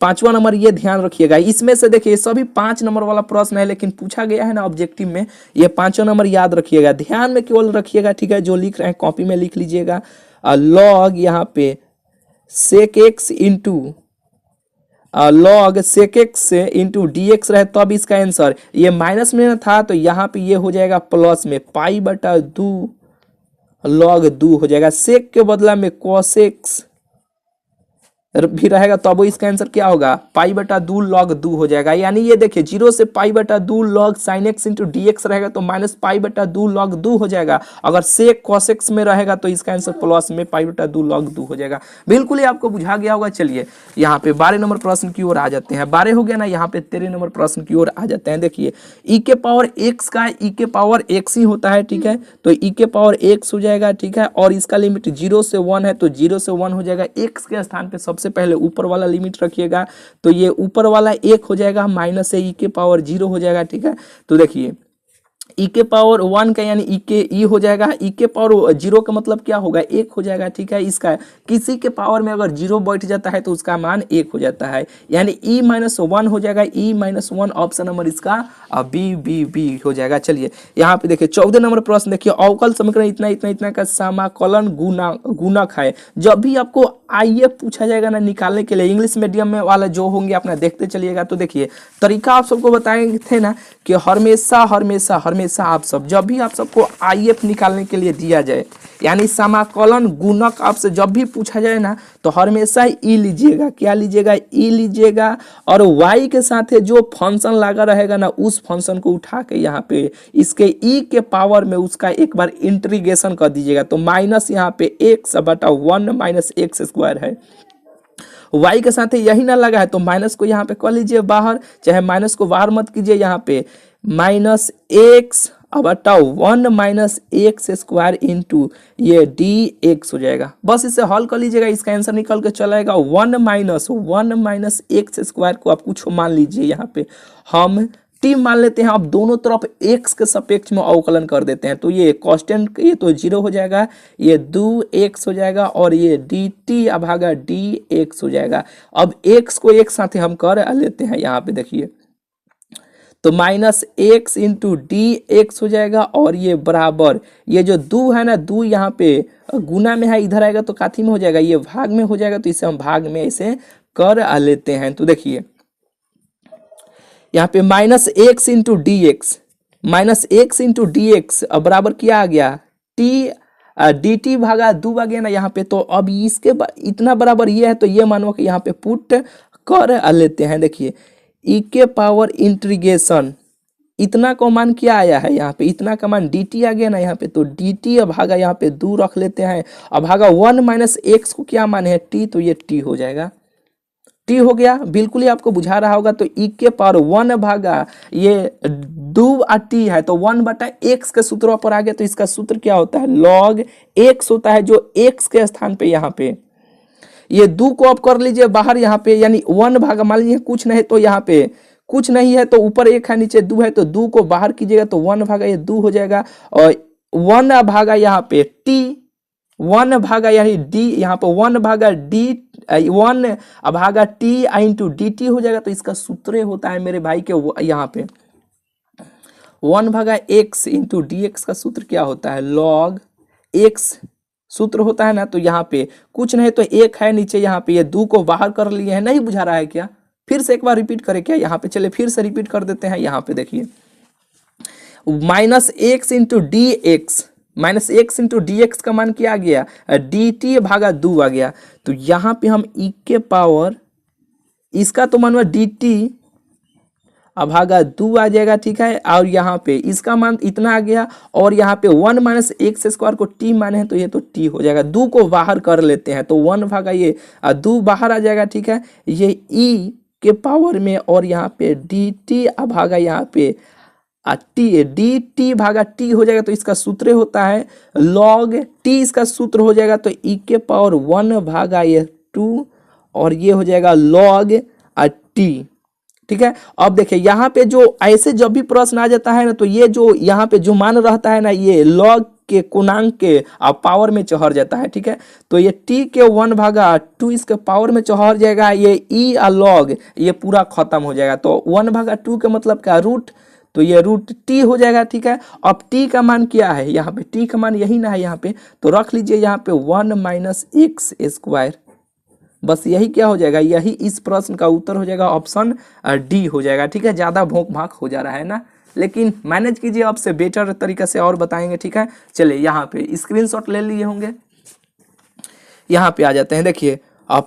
5वां नंबर ये ध्यान रखिएगा। इसमें से देखिए सभी 5 नंबर वाला प्रश्न है, लेकिन पूछा गया है ना ऑब्जेक्टिव में, ये 5वां नंबर याद रखिएगा, ध्यान में केवल रखिएगा। ठीक है, जो लिख रहे हैं कॉपी में लिख लीजिएगा। लॉग यहाँ पे sec x into log sec x into d x रहे तब इसका आंसर, ये माइनस में था तो यहाँ पे ये हो जाएगा प्लस में, π/2 log 2 हो जाएगा। सेक के बदला में cos x भी रहेगा तब इसका आंसर क्या होगा π/2 log 2 हो जाएगा। यानी ये देखिए 0 से π/2 log sin x into d x रहेगा तो -π/2 log 2 हो जाएगा। अगर सेक cos x में रहेगा तो इसका आंसर प्लस में π/2 log 2 हो जाएगा। बिल्कुल ही आपको बुझा गया होगा। चलिए यहाँ पे 12 नंबर प्रश्न की ओर आ जाते हैं। 12 हो गया ना, यहाँ पे 13 नंबर प्रश्न की ओर आ जाते हैं। देखिए e के पावर x का e के पावर x ही होता है। ठीक है, तो e के पावर x हो जाएगा। ठीक है, और इसका लिमिट 0 से 1 है तो 0 से 1 हो जाएगा। x के स्थान पे सबसे पहले ऊपर वाला लिमिट रखिएगा, तो ये ऊपर वाला 1 हो जाएगा, माइनस से e के पावर 0 हो जाएगा। ठीक है, तो देखिए e के पावर 1 का यानी e हो जाएगा, e के पावर 0 का मतलब क्या होगा 1 हो जाएगा। ठीक है, इसका किसी के पावर में अगर 0 बैठ जाता है तो उसका मान 1 हो जाता है, यानी e-1 हो जाएगा। e-1 ऑप्शन नंबर इसका बी हो जाएगा। चलिए यहाँ पे देखिए 14 नंबर प्रश्न देखिए, अवकल समीकरण इतना इतना इतना का समाकलन गुणक है। जब भी आपको आइए पूछा जाएगा ना निकालने के लिए, इंग्लिश मीडियम में वाला जो होंगे अपना देखते चलिएगा। तो देखिए तरीका आप सबको बताए थे ना कि हमेशा हमेशा हमेशा आप सब जब भी आप सबको आईएफ निकालने के लिए दिया जाए, यानी समाकलन गुणक आपसे जब भी पूछा जाए ना, तो हमेशा ई लीजिएगा। क्या लीजिएगा? ई लीजिएगा, और वाई के साथ जो फंक्शन लगा रहेगा ना उस फंक्शन को उठा के यहाँ पे इसके ई के पावर में उसका एक बार इंटीग्रेशन कर दीजिएगा। तो माइनस यहाँ पे x/1 - x² है, y के साथ यही ना लगा है तो माइनस को यहाँ पे कर लीजिए बाहर, चाहे माइनस को बाहर मत कीजिए, यहाँ पे -x/1 - x² इंटू ये dx हो जाएगा। बस इसे हल कर लीजिएगा, इसका आंसर निकल के चला आएगा 1 - x² को आप कुछ मान लीजिए। यहाँ पे हम t मान लेते हैं, अब दोनों तरफ x के सापेक्ष में अवकलन कर देते हैं, तो ये कांस्टेंट ये तो 0 हो जाएगा, ये 2x हो जाएगा, और ये dx हो जाएगा। अब x को एक साथ हम कर लेते हैं, यहाँ पे देखिए तो -x इंटू dx हो जाएगा, और ये बराबर ये जो 2 है ना, 2 यहाँ पे गुना में है, इधर आएगा तो काथी में हो जाएगा, ये भाग में हो जाएगा, तो इसे हम भाग में इसे कर लेते हैं। तो देखिए यहाँ पे -x इंटू dx बराबर क्या आ गया t dt भागा 2 आ गया ना यहाँ पे। तो अब इसके इतना बराबर ये है तो ये मानो कि यहाँ पे पुट कर लेते हैं। देखिए e के पावर इंटीग्रेशन इतना का मान क्या आया है, यहाँ पे इतना का मान dt आ गया ना यहाँ पे, तो dt भागा यहाँ पे 2 रख लेते हैं, अब भागा 1 - x को क्या मान है t, तो ये t हो जाएगा, t हो गया। बिल्कुल ही आपको बुझा रहा होगा। तो e के पावर 1 भागा ये 2t है, तो 1/x के सूत्र पर आ गया, तो इसका सूत्र क्या होता है log x होता है, जो x के स्थान पे यहाँ पे ये 2 को आप कर लीजिए बाहर यहाँ पे, यानी 1 भागा, मान लीजिए कुछ नहीं तो यहाँ पे कुछ नहीं है तो ऊपर 1 है नीचे 2 है, तो 2 को बाहर कीजिएगा तो 1 भागा ये 2 हो जाएगा, और 1 भागा यहाँ पे t, 1 भागा यानी d, यहाँ पे 1 भागा d 1 भागा t इंटू dt हो जाएगा। तो इसका सूत्र होता है मेरे भाई के यहाँ पे 1 भागा x इंटू dx का सूत्र क्या होता है log x सूत्र होता है ना। तो यहाँ पे कुछ नहीं तो 1 है नीचे, यहाँ पे ये 2 को बाहर कर लिए हैं, नहीं बुझा रहा है क्या? फिर से एक बार रिपीट करें क्या? यहाँ पे चले फिर से रिपीट कर देते हैं। यहाँ पे देखिए -x इंटू dx का मान क्या आ गया dt भागा 2 आ गया। तो यहाँ पे हम e के पावर इसका तो मान dt भागा 2 आ जाएगा, ठीक है, और यहाँ पे इसका मान इतना आ गया, और यहाँ पे 1 - x² को t माने हैं तो ये तो t हो जाएगा। 2 को बाहर कर लेते हैं तो 1 भागा ये 2 बाहर आ जाएगा, ठीक है, ये e के पावर में, और यहाँ पे dt भागा यहाँ पे dt भागा t हो जाएगा। तो इसका सूत्र होता है log t, इसका सूत्र हो जाएगा तो e के पावर 1 भागा ये 2, और ये हो जाएगा log t, ठीक है। अब देखिए यहाँ पे जो ऐसे जब भी प्रश्न आ जाता है ना, तो ये जो यहाँ पे जो मान रहता है ना, ये लॉग के पूर्णांक के पावर में चढ़ जाता है, ठीक है। तो ये t के 1/2 इसके पावर में चढ़ जाएगा, ये e आ लॉग ये पूरा खत्म हो जाएगा। तो 1/2 का मतलब क्या, रूट, तो ये रूट t हो जाएगा, ठीक है। अब t का मान क्या है, यहाँ पे t का मान यही ना है यहाँ पे, तो रख लीजिए यहाँ पे 1 - x²। बस यही क्या हो जाएगा, यही इस प्रश्न का उत्तर हो जाएगा, ऑप्शन डी हो जाएगा, ठीक है। ज़्यादा भोंक भाक हो जा रहा है ना, लेकिन मैनेज कीजिए, आपसे बेटर तरीके से और बताएंगे, ठीक है। चलिए यहाँ पे स्क्रीनशॉट ले लिए होंगे, यहाँ पे आ जाते हैं। देखिए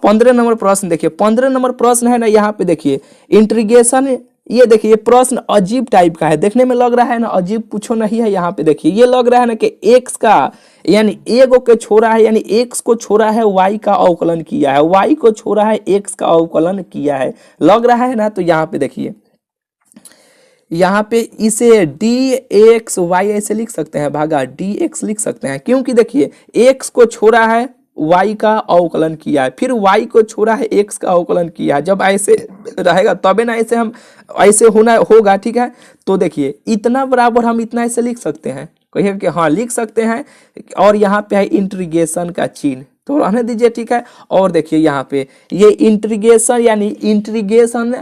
15 नंबर प्रश्न, देखिए 15 नंबर प्रश्न है ना, यहाँ पे देखिए इंटीग्रेशन, ये देखिए ये प्रश्न अजीब टाइप का है, देखने में लग रहा है ना अजीब, पूछो नहीं है। यहाँ पे देखिए ये लग रहा है ना कि x का यानी एगो के छोड़ा है, यानी x को छोड़ा है y का अवकलन किया है, y को छोड़ा है x का अवकलन किया है, लग रहा है ना। तो यहाँ पे देखिए, यहाँ पे इसे dxy ऐसे लिख सकते हैं, भागा dx लिख सकते हैं, क्योंकि देखिए x को छोड़ा है y का अवकलन किया है, फिर y को छोड़ा है x का अवकलन किया है। जब ऐसे रहेगा तबे ना ऐसे हम ऐसे होना होगा, ठीक है। तो देखिए इतना बराबर हम इतना ऐसे लिख सकते हैं, कहिए कि हाँ लिख सकते हैं। और यहाँ पे है इंटीग्रेशन का चिन्ह, तो रहने दीजिए, ठीक है। और देखिए यहाँ पे ये इंटीग्रेशन यानी इंटीग्रेशन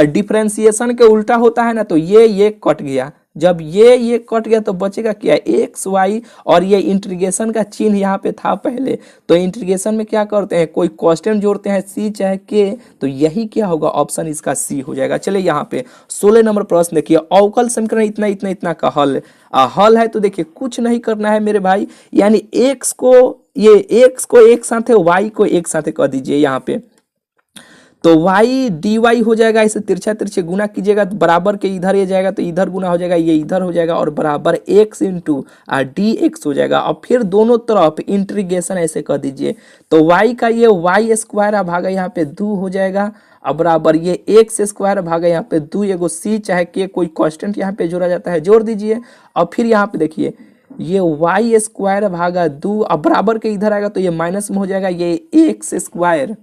डिफरेंशिएशन के उल्टा होता है ना, तो ये कट गया, जब ये कट गया तो बचेगा क्या, एक्स वाई, और ये इंटीग्रेशन का चिन्ह यहाँ पे था पहले। तो इंटीग्रेशन में क्या करते हैं, कोई कांस्टेंट जोड़ते हैं सी चाहे के, तो यही क्या होगा, ऑप्शन इसका सी हो जाएगा। चलिए यहाँ पे 16 नंबर प्रश्न देखिए, अवकल समीकरण इतना इतना इतना का हल हल है। तो देखिए कुछ नहीं करना है मेरे भाई, यानी एक्स को एक साथ है, वाई को एक साथ कर दीजिए यहाँ पे, तो y dy हो जाएगा, इसे तिरछा तिरछे गुना कीजिएगा तो बराबर के इधर ये जाएगा, तो इधर गुना हो जाएगा, ये इधर हो जाएगा, और बराबर x इंटू dx हो जाएगा। अब फिर दोनों तरफ इंटीग्रेशन ऐसे कर दीजिए, तो y का ये y² भागा यहाँ पे 2 हो जाएगा, अब बराबर ये x² भागा यहाँ पे 2, एगो c चाहे के कोई कांस्टेंट यहाँ पे जोड़ा जाता है, जोड़ दीजिए। और फिर यहाँ पे देखिए ये y² भागा 2, अब बराबर के इधर आएगा तो ये माइनस में हो जाएगा, ये x²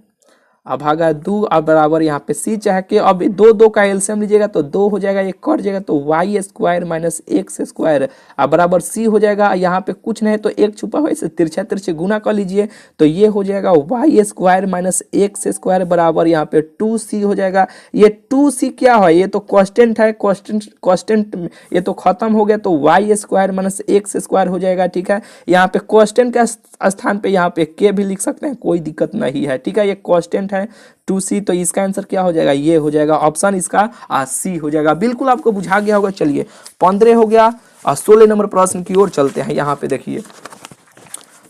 अब भागा 2, अब बराबर यहाँ पे c चाहे के, अब दो का एलसीएम लीजिएगा तो 2 हो जाएगा, ये कट जाएगा, तो y² - x², अब बराबर c हो जाएगा। यहाँ पे कुछ नहीं तो एक छुपा हुआ, इसे तिरछा तिरछे गुना कर लीजिए, तो ये हो जाएगा y² - x² बराबर यहाँ पे 2c हो जाएगा। ये 2c क्या है, ये तो कांस्टेंट है, कांस्टेंट ये तो खत्म हो गया, तो y² - x² हो जाएगा, ठीक है। यहाँ पे कांस्टेंट का स्थान पे यहाँ पे के भी लिख सकते हैं, कोई दिक्कत नहीं है, ठीक है। ये कांस्टेंट है 2c, तो इसका आंसर क्या हो जाएगा, ये हो जाएगा, ऑप्शन इसका सी हो जाएगा। बिल्कुल आपको बुझा गया होगा। चलिए 15 हो गया, 16 नंबर प्रश्न की ओर चलते हैं। यहाँ पे देखिए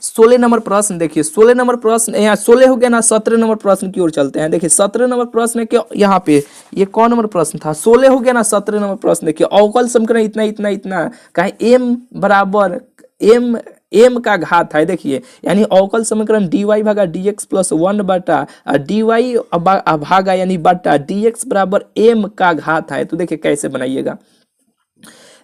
16 नंबर प्रश्न, देखिए 16 नंबर प्रश्न, यहाँ 16 हो गया ना, 17 नंबर प्रश्न की ओर चलते हैं। देखिए 17 नंबर प्रश्न के यहाँ पे ये कौन नंबर प्रश्न था, 16 हो गया ना, 17 नंबर प्रश्न देखिए, अवकल समीकरण इतना इतना इतना कहे m बराबर m का घात है, देखिए यानी अवकल समीकरण dy भागा dx प्लस 1 बटा dy भागा यानी बटा dx बराबर m का घात है। तो देखिए कैसे बनाइएगा,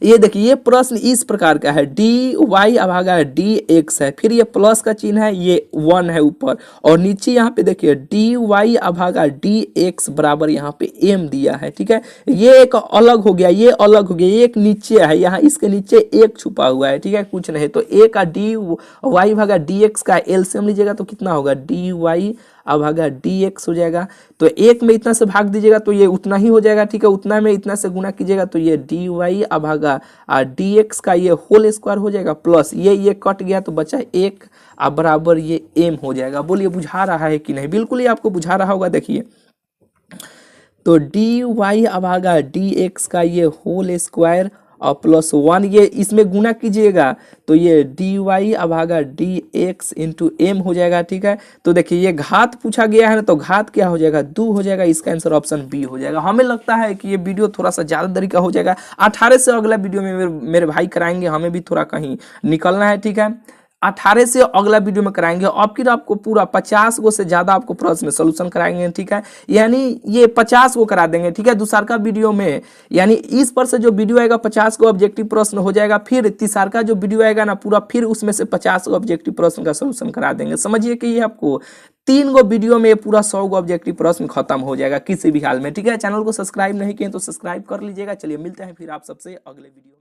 ये देखिए ये प्रश्न इस प्रकार का है, dy भागा dx है, फिर ये प्लस का चिन्ह है, ये 1 है ऊपर, और नीचे यहाँ पे देखिए dy भागा dx बराबर यहाँ पे m दिया है, ठीक है। ये एक अलग हो गया, ये अलग हो गया, ये एक नीचे है, यहाँ इसके नीचे एक छुपा हुआ है, ठीक है, कुछ नहीं। तो a का dy भागा dx का एलसीएम लीजिएगा तो कितना होगा, dy भागा dx हो जाएगा, तो एक में इतना से भाग दीजिएगा तो ये उतना ही हो जाएगा, ठीक है। उतना में इतना से गुना कीजिएगा तो ये dy भागा dx का ये होल स्क्वायर हो जाएगा, प्लस ये कट गया तो बचा 1 बराबर ये m हो जाएगा। बोलिए बुझा रहा है कि नहीं, बिल्कुल ही आपको बुझा रहा होगा। देखिए तो dy भागा dx का ये होल स्क्वायर और प्लस 1 ये इसमें गुना कीजिएगा तो ये dy भागा dx इंटू m हो जाएगा, ठीक है। तो देखिए ये घात पूछा गया है ना, तो घात क्या हो जाएगा, 2 हो जाएगा, इसका आंसर ऑप्शन बी हो जाएगा। हमें लगता है कि ये वीडियो थोड़ा सा ज़्यादा देरी का हो जाएगा, 18 से अगला वीडियो में मेरे भाई कराएंगे, हमें भी थोड़ा कहीं निकलना है, ठीक है। 18 से अगला वीडियो में कराएंगे और फिर आपको पूरा 50 गो से ज्यादा आपको प्रश्न सोल्यूशन कराएंगे, ठीक है। यानी ये 50 गो करा देंगे, ठीक है, दूसर का वीडियो में। यानी इस पर से जो वीडियो आएगा 50 गो ऑब्जेक्टिव प्रश्न हो जाएगा, फिर तीसर का जो वीडियो आएगा ना पूरा, फिर उसमें से 50 गो ऑब्जेक्टिव प्रश्न का सोल्यूशन करा देंगे। समझिए कि ये आपको 3 गो वीडियो में पूरा 100 गो ऑब्जेक्टिव प्रश्न खत्म हो जाएगा किसी भी हाल में, ठीक है। चैनल को सब्सक्राइब नहीं किए तो सब्सक्राइब कर लीजिएगा। चलिए मिलते हैं फिर आप सबसे अगले वीडियो में।